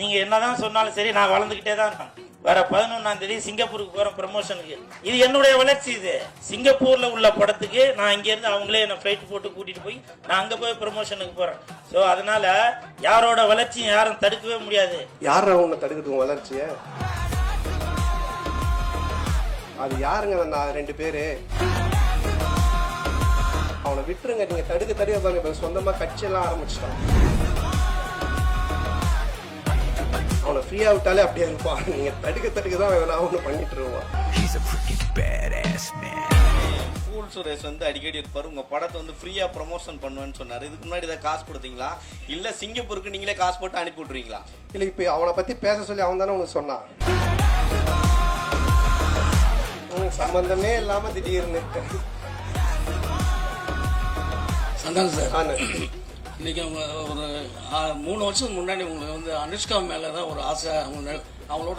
நீங்க என்னதான் சொன்னாலும் சரி, நான் வளர்ந்துகிட்டே தான் இருக்கேன். வர 11ஆம் தேதி சிங்கப்பூருக்கு போற ப்ரமோஷனுக்கு. இது என்னுடைய வளர்ச்சி. இது சிங்கப்பூர்ல உள்ள படத்துக்கு நான் இங்க இருந்து அவங்களே என்ன ஃபிளைட் போட்டு கூட்டிட்டு போய் நான் அங்க போய் ப்ரமோஷனுக்கு போறேன். சோ அதனால யாரோட வளர்ச்சியும் யாரும் தடுக்கவே முடியாது. யார அவங்க தடுக்கட்டும் வளர்ச்சிய? அது யாருங்க நான் 2 பேரு? அவனை விட்டுருங்க. நீங்க தடுக்க பாருங்க. சொந்தமா கட்சியெல்லாம் ஆரம்பிச்சிட்டான். அவனை ஃப்ரீயா விட்டாலே அப்படியே இருப்பான். நீங்க தடுக்க தான் நான் ஒண்ணு பண்ணிட்டு இருவான். கூல் சுரேஷ் அடிக்கடி இருப்பாரு, உங்க படத்தை ஃப்ரீயா ப்ரமோஷன் பண்ணுவேன்னு சொன்னாரு. இதுக்கு முன்னாடி இதை காசு கொடுத்தீங்களா இல்ல சிங்கப்பூருக்கு நீங்களே காசு போட்டு அனுப்பி விட்டுறீங்களா? இல்ல இப்ப அவனை பத்தி பேச சொல்லி அவன் தானே உங்களுக்கு சொன்னான். சம்பந்தமே இல்லாம திடீர்னு சந்தானம் சார், இன்னைக்கு அவங்க ஒரு 3 வருஷத்துக்கு முன்னாடி உங்களுக்கு அனுஷ்கா மேலே தான் ஒரு ஆசை. அவங்களோட